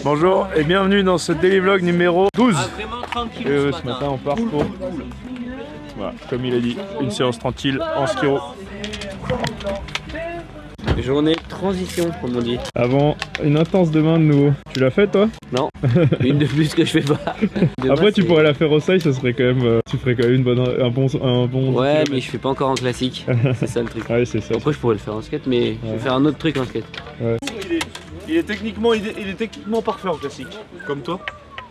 Bonjour et bienvenue dans ce daily vlog numéro 12. Vraiment tranquille. Et ce matin on part pour, voilà, comme il a dit, une séance tranquille en skiro. Journée transition, comme on dit. Avant une intense demain de nouveau. Tu l'as fait toi? Non, une de plus que je fais pas. Demain, après tu pourrais la faire au seuil, ça serait quand même, tu ferais quand même un bon ouais, kilomètre. mais je fais pas encore en classique. C'est ça le truc. Ouais, c'est ça. Après je pourrais le faire en skate, mais je vais faire un autre truc en skate. Ouais. Il est techniquement parfait en classique. Comme toi.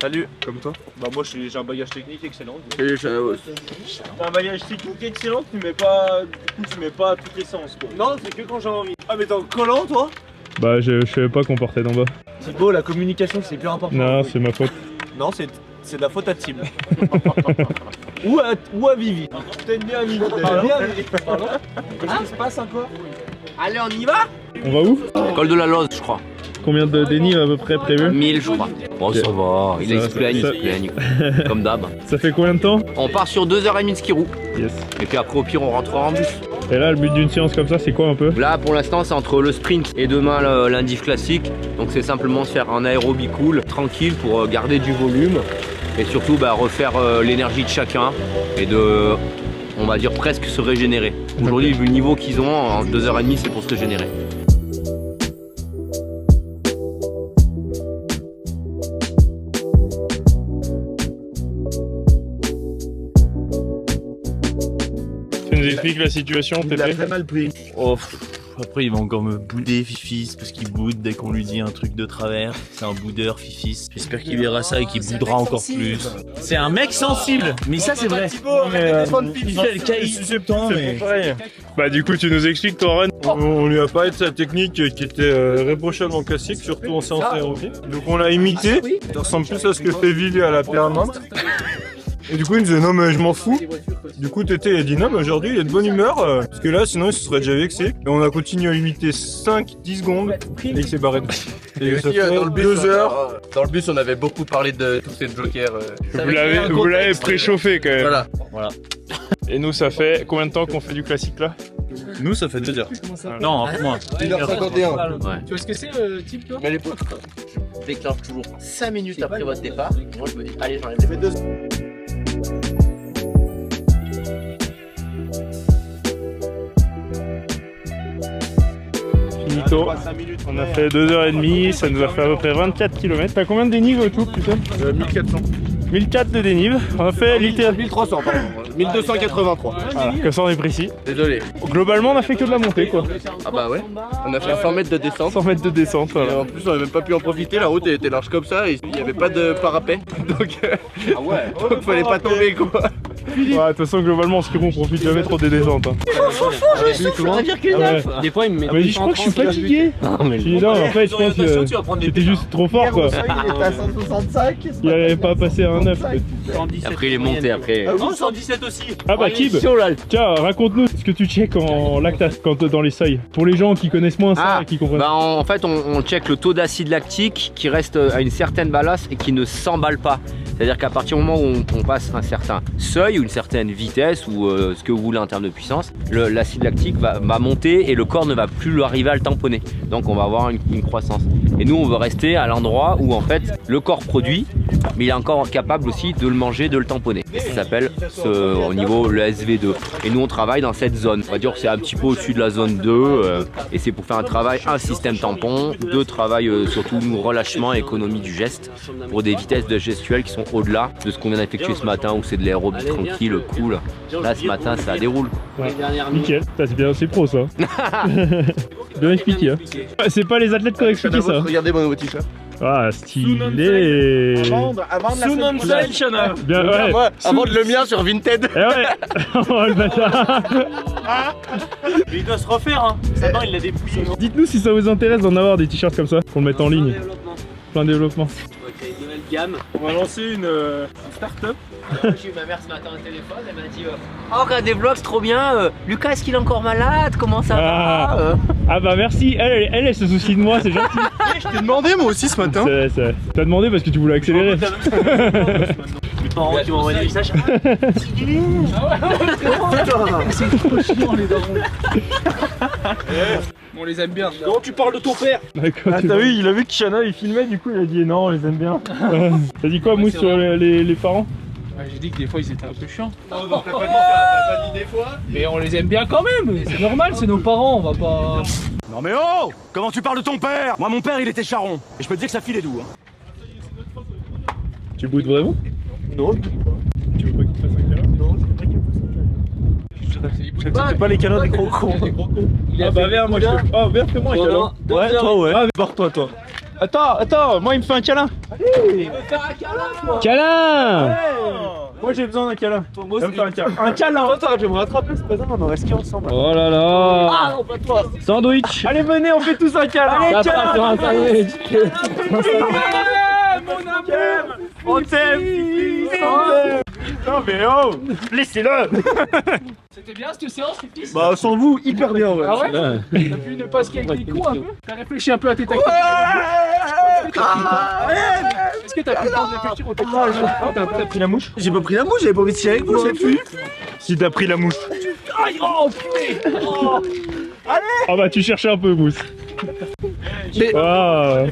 Salut. Comme toi. Bah moi j'ai un bagage technique excellent. T'as un bagage technique excellent, tu mets pas toutes les séances quoi. Non, c'est que quand j'ai envie. Ah mais t'es en collant toi? Bah je savais pas qu'on portait d'en bas. Thibaut, la communication c'est plus important. Non, c'est ma faute. Non, c'est de la faute à Tim. ou à Vivi. T'aimes bien Vivi. Qu'est-ce qui se passe encore? Allez, on y va? On va où? Col de la Loze, je crois. Combien de dénives à peu près prévu? 1000, je crois. Bon, ça va. Ils se plaignent. Comme d'hab. Ça fait combien de temps? On part sur 2h30 de skirou. Yes. Et puis après, au pire, on rentrera en bus. Et là, le but d'une séance comme ça, c'est quoi un peu? Là, pour l'instant, c'est entre le sprint et demain l'indice classique. Donc, c'est simplement se faire un aérobie cool, tranquille, pour garder du volume. Et surtout, refaire l'énergie de chacun. Et de, on va dire, presque se régénérer. Aujourd'hui, vu le niveau qu'ils ont, en 2h30, c'est pour se régénérer. Tu nous expliques la situation, Il a Pépé? très mal pris. Oh, après il va encore me bouder Fifis parce qu'il boude dès qu'on lui dit un truc de travers. C'est un boudeur Fifis. J'espère qu'il verra ça et qu'il boudera encore plus. C'est un mec sensible, mais ça c'est vrai. Il fait le caïd septembre. Bah du coup, tu nous expliques toi, Ren? On lui a parlé de sa technique qui était réprochable en classique, surtout en séance aérobie. Donc on l'a imité. Ça ressemble plus à ce que fait Villy à la permanente. Et du coup il nous disait non mais je m'en fous. Du coup Tété il a dit non mais aujourd'hui il est de bonne humeur parce que là sinon il se serait déjà vexé. Et on a continué à imiter 5-10 secondes et il s'est barré. Et ça fait dans le bus, 2 heures. Dans le bus, on avait beaucoup parlé de tous ces jokers. Vous l'avez préchauffé quand même. Voilà. Et nous, ça fait combien de temps qu'on fait du classique là? Nous ça fait 2 heures. Non, un peu moins. 1h51. Ouais. Tu vois ce que c'est, type toi? Mais les potes, je déclenche toujours 5 minutes après votre départ. Moi, je me dis, allez, j'enlève les deux. Finito. On a fait 2h30, ça nous a fait à peu près 24 km. T'as combien de dénives au tout, putain? 1400. 1004 de dénives. On a fait littéralement 1300, pardon. 1283. voilà, que ça on est précis. Désolé. Globalement, on a fait que de la montée quoi. Ah bah ouais. On a fait 100 mètres de descente. 100 mètres de descente. Et Voilà. en plus, on n'a même pas pu en profiter. La route elle était large comme ça et il n'y avait pas de parapet. Donc, donc fallait pas tomber quoi. Ouais, de toute façon, globalement, en ski on profite jamais trop des descentes. Hein. Des fois, il me met. Mais je crois que je suis fatigué. Non, mais Je dis non, en fait, je pense que c'était juste trop fort quoi. Il était à 165. Il avait pas passé un 9. Après, il est monté. Après. Non 117 aussi. Ah bah Kib, tiens, raconte-nous ce que tu check en lactate quand dans les seuils. Pour les gens qui connaissent moins ça et qui comprennent. Bah en fait, on check le taux d'acide lactique qui reste à une certaine balasse et qui ne s'emballe pas. C'est-à-dire qu'à partir du moment où on passe un certain seuil ou une certaine vitesse ou ce que vous voulez en termes de puissance, l'acide lactique va monter et le corps ne va plus arriver à le tamponner. Donc on va avoir une croissance. Et nous on veut rester à l'endroit où en fait le corps produit, mais il est encore capable aussi de le manger, de le tamponner. Et ça s'appelle au niveau le SV2. Et nous on travaille dans cette zone. On va dire que c'est un petit peu au-dessus de la zone 2 et c'est pour faire un travail, un système tampon, deux travail surtout relâchement et économie du geste pour des vitesses de gestuelle qui sont au-delà de ce qu'on vient d'effectuer ce matin où c'est de l'aérobie tranquille, cool. Là ce matin ça déroule. Ouais. Nickel, c'est bien, c'est pro ça. Bien expliqué. Hein. C'est pas les athlètes qui ont expliqué ça. Regardez mon nouveau t-shirt. Ah, stylé. Avant de la Bien, ouais. Avant de le mien sur Vinted. Eh ouais. Oh le bâtard. Mais il doit se refaire hein. Sa main il l'a dépouillé. Dites-nous si ça vous intéresse d'en avoir des t-shirts comme ça, qu'on le mette en ligne. Plein de développement. Gamme. On va lancer une start-up. J'ai eu ma mère ce matin au téléphone, elle m'a dit oh regarde des vlogs, c'est trop bien. Lucas, est-ce qu'il est encore malade? Comment ça va? Ah bah merci, elle se soucie de moi, c'est gentil. Je t'ai demandé moi aussi ce matin. T'as demandé parce que tu voulais accélérer. Les parents qui m'ont envoyé des messages. C'est trop chiant les darons. On les aime bien. Comment tu parles de ton père? D'accord. Ah, t'as vu, il a vu que Shana il filmait, du coup il a dit non, on les aime bien. T'as dit quoi, Mousse, sur les parents? Ouais, j'ai dit que des fois ils étaient un peu chiants. Non, donc t'as pas dit des fois? Mais on les aime bien quand même. C'est normal, c'est nos parents, on va pas. Non mais oh! Comment tu parles de ton père? Moi mon père il était charron. Et je peux te dire que ça filait doux. Hein. Tu boudes vraiment? Non, Tu veux pas qu'il te fasse un câlin? non, je veux pas qu'il me fasse un câlin. J'accepte pas les câlins des gros cons. Ah bah viens, moi je te... Oh viens, fais-moi un câlin. Ouais, toi ouais. Ah, Barre-toi toi. Attends, moi il me fait un câlin. Allez, faire un câlin, toi. Câlin. Moi j'ai besoin d'un câlin. Moi Viens me faire un câlin. Un câlin. Attends, je vais me rattraper, c'est pas grave, on en reste ensemble. Oh là là. Ah non, pas toi. Sandwich. Allez venez, on fait tous un câlin. Allez, câlin sur un sandwich. Mon amour. On t'aime. Non mais oh, laissez-le. C'était bien cette séance, les fils? Bah sans vous, hyper bien ouais. Ah ouais? T'as pu ne pas skier avec les cons un peu? T'as réfléchi un peu à tes tactiques? Est-ce que t'as pris le temps de réfléchir aux tactiques? T'as pris la mouche? J'ai pas pris la mouche, j'avais pas envie de tirer avec vous, j'ai pu. Si t'as pris la mouche. Oh putain! Ah bah tu cherchais un peu, Mousse. Mais- Ah.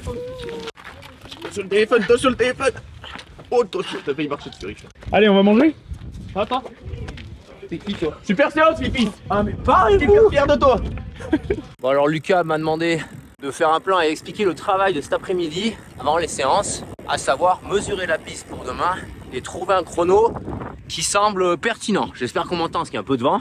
Sur le téléphone, toi sur le téléphone. Oh, toi, t'as failli marcher dessus, Richard. Allez, on va manger. Attends. C'est qui toi? Super séance, Fifi. Ah mais pareil, Hyper fier de toi. Bon alors Lucas m'a demandé de faire un plan et expliquer le travail de cet après-midi avant les séances, à savoir mesurer la piste pour demain et trouver un chrono qui semble pertinent. J'espère qu'on m'entend parce qu'il y a un peu de vent.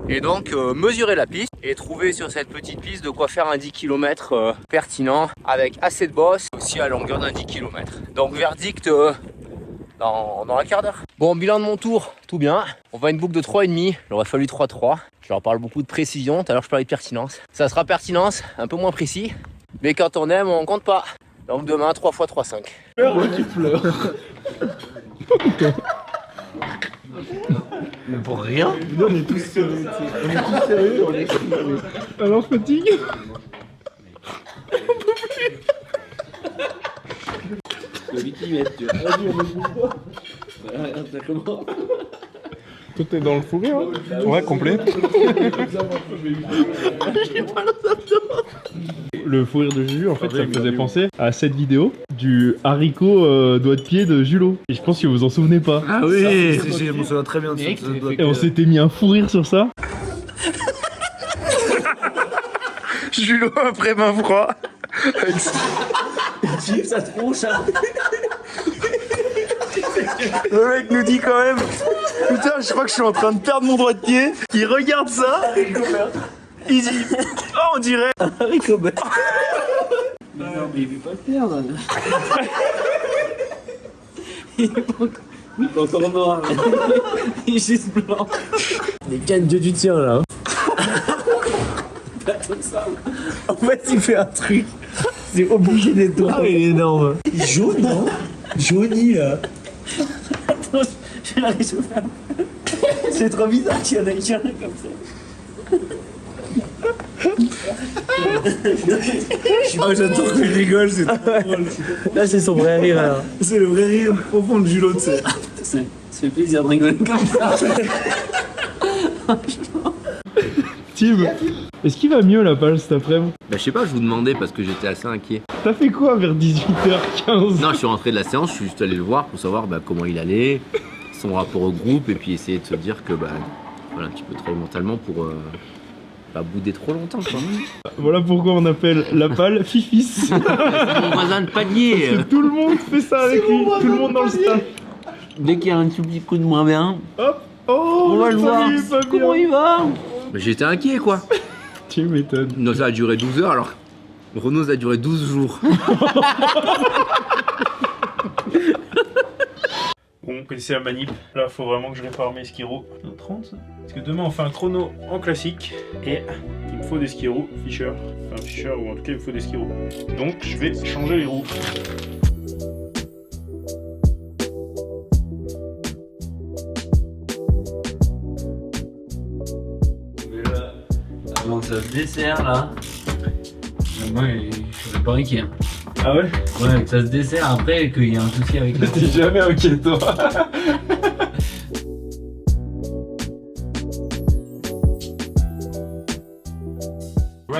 Et donc mesurer la piste et trouver sur cette petite piste de quoi faire un 10 km pertinent avec assez de boss aussi à longueur d'un 10 km. Donc verdict dans un quart d'heure. Bon, bilan de mon tour, tout bien. On va une boucle de 3,5. Il aurait fallu 3,3. Je leur parle beaucoup de précision. Tout à l'heure, je parlais de pertinence. Ça sera pertinence, un peu moins précis. Mais quand on aime, on compte pas. Donc demain, 3 x 3,5. Tu pleures. Mais pour rien. On est tous sérieux, on est tous sérieux, on est sérieux. Alors fatigue. Toi t'es dans le fou rire, hein? Ouais, complet. Le fou rire de Juju, en fait, ça me faisait penser à cette vidéo du haricot doigt de pied de Julot. Et je pense que vous en souvenez pas. Ah oui, je me souviens très bien de Mec, ça. Et on s'était mis un fou rire sur ça. Julot après main froid. Ça tronche, hein. Le mec nous dit quand même, putain, je crois que je suis en train de perdre mon doigt de pied. Il regarde ça. Il dit, oh, on dirait. Ricobert. Non, mais il veut pas le perdre. Il est encore noir. Il est juste blanc. Les cannes de du tiens là. En fait, il fait un truc. C'est obligé d'être droit. Ah, il est énorme. Jaune, non? Jauni là. Attends, je vais aller se faire. C'est trop bizarre qu'il y en a comme ça. Oh, j'adore que je rigole, c'est trop drôle. Là, c'est son vrai rire alors. C'est le vrai rire profond de Julot, tu sais. Ça fait plaisir de rigoler comme ça. Tim, est-ce qu'il va mieux la page cet après-midi? Bah je sais pas, je vous demandais parce que j'étais assez inquiet. T'as fait quoi vers 18h15? Non, je suis rentré de la séance, je suis juste allé le voir pour savoir comment il allait, son rapport au groupe et puis essayer de se dire que voilà, un petit peu trop mentalement pour pas bouder trop longtemps quoi. Voilà pourquoi on appelle la palle Fifis. C'est mon voisin de palier. Tout le monde fait ça avec lui, tout le monde dans le staff. Dès qu'il y a un tout petit coup de moins bien, Hop. Oh, on va le voir. Comment il va? Bah, j'étais inquiet quoi. Tu m'étonnes. Non, ça a duré 12 heures alors. Renault ça a duré 12 jours. Bon, vous connaissez la manip. Là, faut vraiment que je répare mes skiros. 30 ça. Parce que demain, on fait un chrono en classique. Et il me faut des skiros Fischer. Enfin, Fischer, ou en tout cas, il me faut des skiros. Donc, je vais changer les roues. Avant que ça se dessert là. Moi, je serais pas inquiet. Ah ouais? Ouais, que ça se dessert après qu'il y a un souci avec la. T'es jamais ok, toi.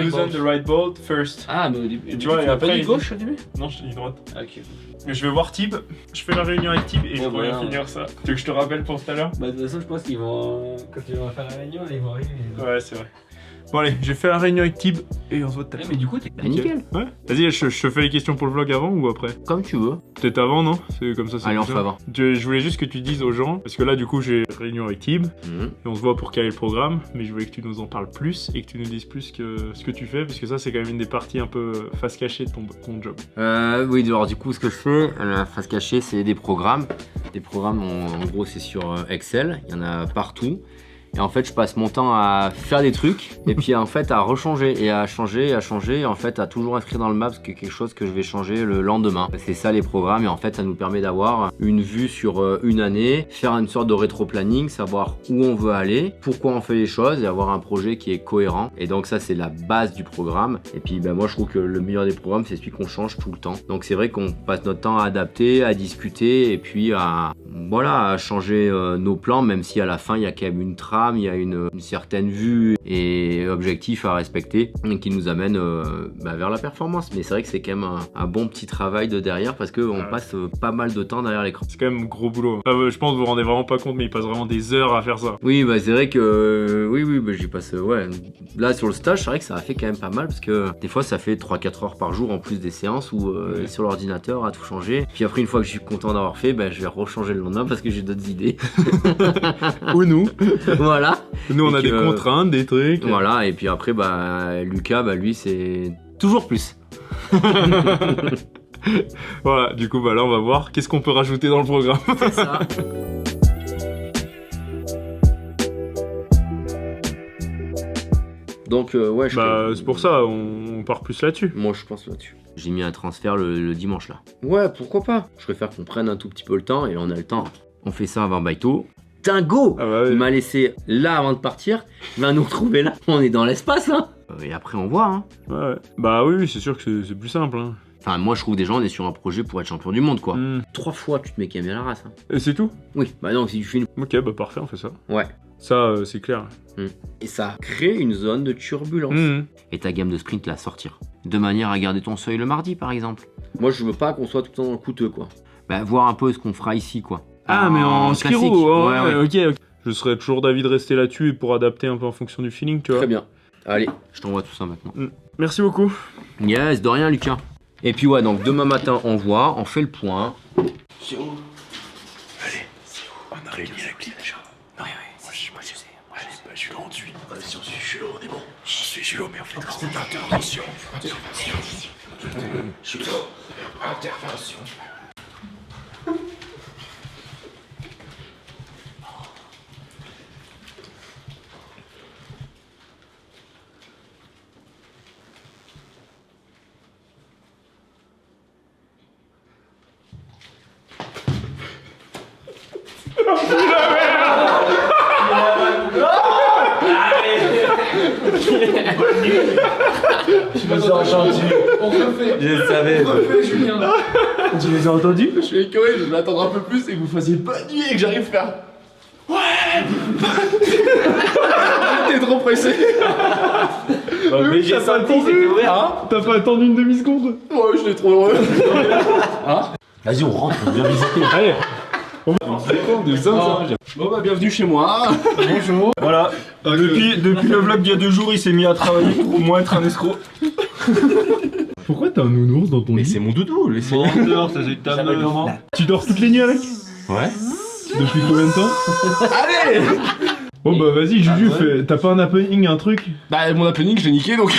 loosen the right bolt first. Ah, mais au début, Tu vois, et après, pas dit il- gauche au début? Non, je te dis droite. Ah, ok. Mais je vais voir Tib, je fais la réunion avec Tib et je Bon, pourrais voilà. finir ça. Tu veux que je te rappelle pour tout à l'heure? Bah, de toute façon, je pense qu'ils vont. Quand ils vont faire la réunion, ils vont arriver. Ouais, c'est vrai. Bon allez, j'ai fait la réunion avec Tib et on se voit tout à l'heure. Mais du coup, t'es. Bah, nickel. Ouais. Vas-y, je te fais les questions pour le vlog avant ou après? Comme tu veux. Peut-être avant, non? C'est comme ça, c'est Allez, on plus fait simple. avant. Je voulais juste que tu dises aux gens, parce que là, du coup, j'ai réunion avec Tib Mhm. et on se voit pour caler le programme, mais je voulais que tu nous en parles plus et que tu nous dises plus que ce que tu fais, parce que ça, c'est quand même une des parties un peu face cachée de ton job. Oui, alors du coup, ce que je fais, la face cachée, c'est des programmes. Des programmes, en gros, c'est sur Excel. Il y en a partout. Et en fait, je passe mon temps à faire des trucs et puis en fait à rechanger et à changer, et en fait à toujours inscrire dans le map quelque chose que je vais changer le lendemain. C'est ça les programmes et en fait ça nous permet d'avoir une vue sur une année, faire une sorte de rétro-planning, savoir où on veut aller, pourquoi on fait les choses et avoir un projet qui est cohérent. Et donc ça c'est la base du programme. Et puis ben, moi je trouve que le meilleur des programmes c'est celui qu'on change tout le temps. Donc c'est vrai qu'on passe notre temps à adapter, à discuter et puis à changer nos plans, même si à la fin il y a quand même une trame, il y a une certaine vue et objectif à respecter qui nous amène vers la performance. Mais c'est vrai que c'est quand même un bon petit travail de derrière parce qu'on passe pas mal de temps derrière l'écran. C'est quand même gros boulot. Je pense que vous vous rendez vraiment pas compte, mais il passe vraiment des heures à faire ça. Oui, bah c'est vrai que j'y passe. Ouais, là sur le stage, c'est vrai que ça a fait quand même pas mal parce que des fois ça fait 3-4 heures par jour en plus des séances où sur l'ordinateur à tout changer. Puis après, une fois que je suis content d'avoir fait, je vais rechanger le lendemain parce que j'ai d'autres idées. Ou nous. Voilà. Nous, on Et a des que- contraintes, des trucs. Voilà, et puis après, Lucas, lui, c'est toujours plus. Voilà, du coup, là, on va voir qu'est-ce qu'on peut rajouter dans le programme. C'est ça. Donc, ouais, C'est pour ça, on part plus là-dessus. Moi, je pense là-dessus. J'ai mis un transfert le dimanche là. Ouais, pourquoi pas. Je préfère qu'on prenne un tout petit peu le temps et là, on a le temps. On fait ça avant Baito. Dingo! Ah bah ouais. Il m'a laissé là avant de partir. Il va nous retrouver là. On est dans l'espace là. Et après, on voit. Hein. Ouais. Bah oui, c'est sûr que c'est plus simple. Hein. Enfin, moi, je trouve déjà, on est sur un projet pour être champion du monde quoi. Hmm. 3 fois, tu te mets quand même bien la race. Hein. Et c'est tout? Oui, bah non, si tu fais une. Ok, bah parfait, on fait ça. Ouais. Ça, c'est clair. Et ça crée une zone de turbulence. Mhm. Et ta gamme de sprint la sortir. De manière à garder ton seuil le mardi par exemple. Moi je veux pas qu'on soit tout le temps dans le coûteux quoi. Voir un peu ce qu'on fera ici quoi. Ah, mais en ski classique. roue, Ouais, ouais. ok. Je serais toujours d'avis de rester là-dessus pour adapter un peu en fonction du feeling, tu vois. Très bien. Allez, je t'envoie tout ça maintenant. Merci beaucoup. Yes, de rien Lucas. Et puis ouais, donc demain matin on voit, on fait le point. C'est où? Allez, c'est où? On a réuni avec les déjà. Ouais, moi je sais. Allez, je suis là, on te suit. Si on suit Julo, on est bon. Je suis Julo, mais on fait intervention. Julo, intervention. Je me suis entendu. On refait. Je le savais. On refait, Julien. Tu les as entendus? Je suis écœuré, je vais attendre un peu plus et que vous fassiez bonne nuit et que j'arrive à faire. Ouais. T'es trop pressé. Mais j'ai senti, c'était ouvert. Hein. T'as pas attendu une demi-seconde? Ouais, je l'ai trop heureux. Vas-y, on rentre, on vient visiter. Allez. On de ça. Bon bah bienvenue chez moi. Bonjour. Voilà. Depuis le vlog d'il y a 2 jours, il s'est mis à travailler pour au moins être un escroc. Pourquoi t'as un nounours dans ton Mais lit? c'est mon doudou, laissez-moi. Dehors, ça c'est ta meuf. Tu dors toutes les nuits avec? Ouais. Depuis combien de temps? Allez. Bon bah vas-y Juju, t'as pas un happening, un truc? Bah mon happening, je l'ai niqué donc.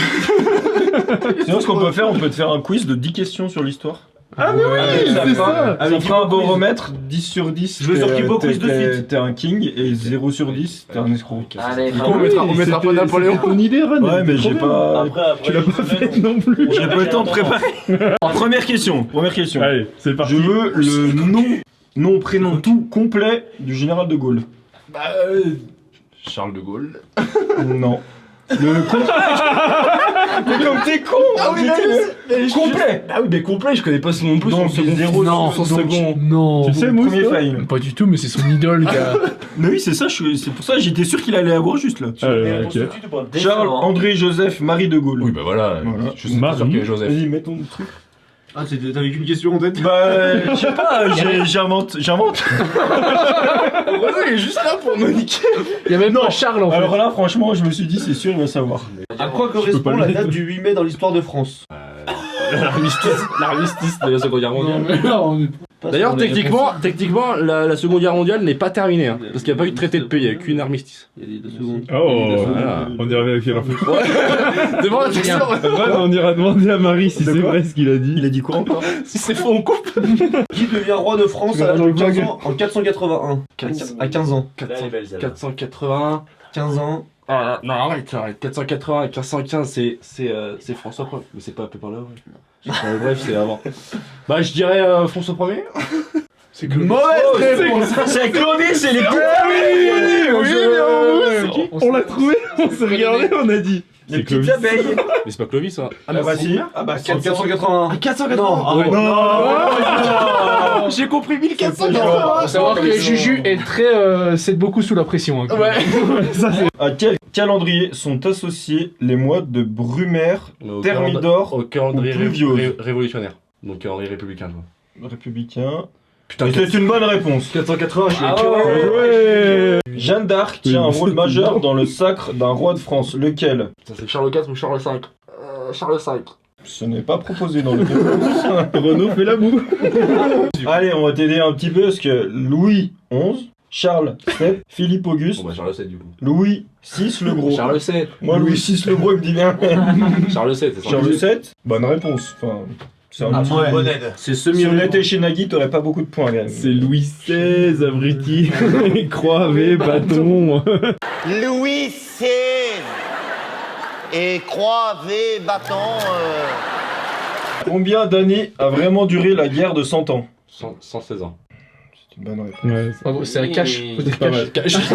Sinon, ce qu'on peut faire, on peut te faire un quiz de 10 questions sur l'histoire. Ah mais oui, c'est ça. Ça fera un baromètre, 10 sur 10. Je veux sur Kibo quiz de suite. T'es un king et 0 sur 10, t'es un escroc. Allez, Du coup, on mettra pas Napoléon. C'était ton idée, Ren. Ouais, mais trop j'ai bien. pas. Tu l'as pas fait non plus. J'ai pas eu le temps de préparer. Première question. Allez, c'est parti. Je veux le nom, prénom tout complet du général de Gaulle. Bah Charles de Gaulle. Non. Mais comme t'es con. Ah oui, Complet. Ah oui, mais complet, je connais pas son nom plus. Donc, son second. 0 Non, son donc, second. non. Tu sais, Mousse, premier fail. Pas du tout, mais c'est son idole, gars. Mais oui, c'est ça, c'est pour ça que j'étais sûr qu'il allait avoir juste là. Charles, André, Joseph, Marie de Gaulle. Oui, bah voilà. Voilà. Je suis pas sûr qu'il y ait Joseph. Vas-y, mets ton truc. Ah, t'avais qu'une question en tête? Bah, je sais pas, j'invente. Renaud, il est juste là pour me niquer. Il y a même pas Charles en fait. Alors là, franchement, je me suis dit, c'est sûr, il va savoir. À quoi correspond la date du 8 mai dans l'histoire de France? L'armistice de la Seconde Guerre mondiale. Non, mais là, on est- D'ailleurs, techniquement, la Seconde Guerre mondiale n'est pas terminée, hein, parce qu'il n'y a pas eu de traité de paix, il n'y a eu qu'une armistice. Il y a des 2 secondes. Oh, Voilà. on ira vérifier l'info. Devant la question. On ira demander à Marie si c'est vrai ce qu'il a dit. Il a dit quoi encore? Si c'est faux, on coupe. Qui devient roi de France à l'âge de 15 ans en 481? À 15 ans. 481. 15 ans. Ah, non, arrête. 480 et 1515, c'est François Ier, mais c'est pas Pépin l'Œuvre. Bref, c'est avant. Bah, je dirais François Ier. C'est que Mauvaise réponse. C'est Clovis, c'est les on l'a trouvé. On s'est regardé, on a dit. Les petites abeilles. Mais c'est pas Clovis, hein. Ah bah si. Ah bah 481. 480. Non. J'ai compris 1400. Faut savoir que Juju est très. cède beaucoup sous la pression. Hein, quand même. À quel calendrier sont associés les mois de Brumaire, Thermidor, Au calendrier pluviose. révolutionnaire. Donc calendrier républicain, quoi. républicain? Putain, C'est une bonne réponse. 480, je suis Ouais. Jeanne d'Arc tient un rôle majeur dans le sacre d'un roi de France. Lequel? Ça, c'est Charles IV ou Charles V? Charles V. Ce n'est pas proposé dans le réponse. Renaud fait la boue. Allez, on va t'aider un petit peu parce que Louis XI, Charles VII, Philippe Auguste, Bon, bah, Charles VII, du coup. Louis VI le Gros. Charles VII. Moi, Louis VI le Gros, il me dit bien. Charles VII, c'est ça. Charles VII, bonne réponse. Enfin, c'est un petit bonne aide. C'est si on était chez Nagui, t'aurais pas beaucoup de points, quand même. C'est Louis XVI, abruti. Croix, bâton. Louis XVI et croix, V, bâton. Combien d'années a vraiment duré la guerre de 100 ans? 116 ans. C'est une bonne réponse. Ouais, Bravo, c'est un cash. Faut dire pas cash. mal.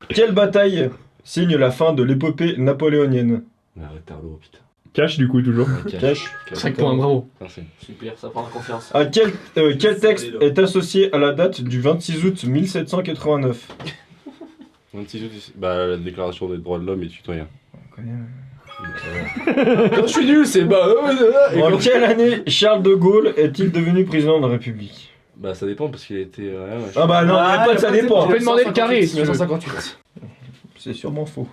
Quelle bataille signe la fin de l'épopée napoléonienne? Arrête, Tardo, putain. Cash du coup, toujours. Cash. 5 points, bravo. Merci. Super, ça prend la confiance. À quel texte est associé à la date du 26 août 1789? 26 août, bah, la déclaration des droits de l'homme et du citoyen. Quand je suis nul, c'est bah. En quelle année Charles de Gaulle est-il devenu président de la République? Bah, ça dépend parce qu'il était. Ah bah non, pas ça dépend. Tu peux demander le carré si tu veux. 1958. C'est sûrement faux.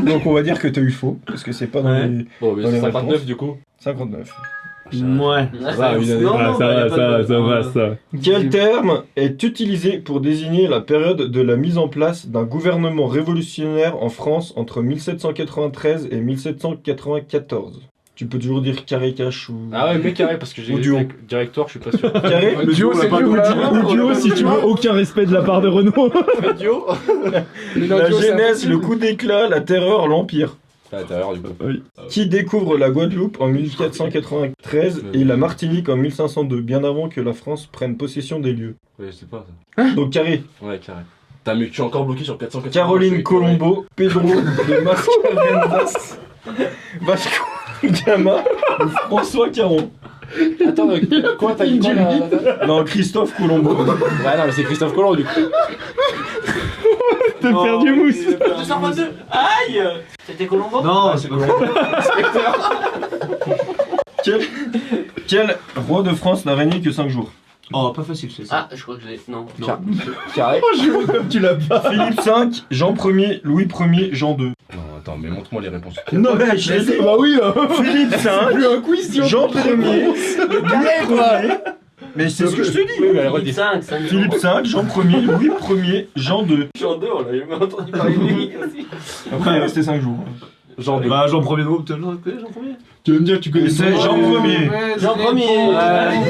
Donc on va dire que t'as eu faux, parce que c'est pas dans les Bon, mais Dans les c'est 59 réponses. du coup. 59. Ouais. Ça va, une année. Ah, ça va, ça. Quel terme est utilisé pour désigner la période de la mise en place d'un gouvernement révolutionnaire en France entre 1793 et 1794? Tu peux toujours dire carré cash ou... Ah ouais, mais carré parce que j'ai Ou duo. directoire, je suis pas sûr. Carré? Le duo, c'est duo là. Ou duo si tu veux, aucun respect de la part de Renaud. Duo. La genèse, le coup d'éclat, la terreur, l'empire. À l'intérieur du coup. Qui découvre la Guadeloupe en 1493 et la Martinique en 1502, bien avant que la France prenne possession des lieux? Ouais, je sais pas ça. Donc carré. Ouais, carré. Putain, mais je suis encore bloqué sur 480. Caroline Colombo, Pedro de Mascarenhas, Vasco Gama ou François Caron. Attends, quoi, t'as dit quoi là? Non, Christophe Colombo. Ouais, non, mais c'est Christophe Colomb du coup. T'as perdu Mousse. 222. Aïe. C'était Colombo? Non, c'est Colombo. Quel roi de France n'a régné que 5 jours? Oh, pas facile, c'est ça. Ah, je crois que je l'ai. Non. Carré. Comme tu l'as pas. Philippe V, Jean Ier, Louis Ier, Jean II. Non, attends, mais montre-moi les réponses. Non, mais je l'ai dit. Bah oui, Philippe V, Jean Ier, Louis Ier. Mais c'est ce que je te dis. Oui, mais elle redit. 5, Philippe V, Jean Ier, Louis Ier, Jean II. Jean 2, on l'avait jamais entendu parler de lui aussi. Après, il est resté 5 jours. Genre de. Bah, Jean Ier, non, peut-être Jean Ier. tu veux me dire que tu connais C'est Jean Ier. Jean 1er.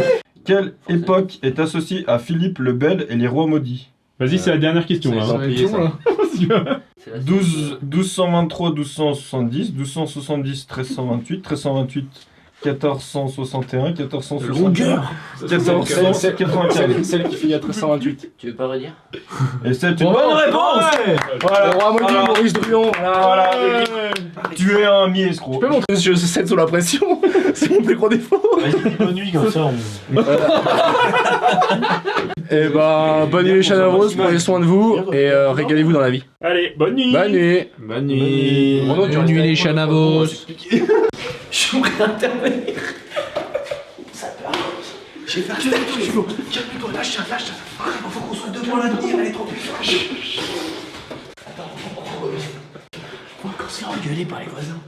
Quelle époque est associée à Philippe le Bel et les rois maudits? Vas-y, c'est la dernière question C'est là. Ça va être long là. 1223, 1270, 1270, 1328, 1328, 1461, 1461, 1495. Celle qui finit à 1328. Tu veux pas redire? Et c'est une Bonne réponse. Voilà, Le roi maudit, Maurice Druon. voilà. Tu es un mi-escroc. Tu peux montrer que je cède sous la pression. C'est mon plus gros défaut. Vas-y, bonne nuit comme ça. Et ben, bonne nuit les Chanavros, prenez soin de vous et régalez-vous dans la vie. Allez, bonne nuit. Bonne nuit. Bonne nuit. Bonne nuit les Chanavos. Je suis prêt à intervenir. J'ai fait un calme-toi, lâche, faut qu'on soit deux pour la tenir, elle est trop puissante. Attends, on va encore se faire engueuler par les voisins.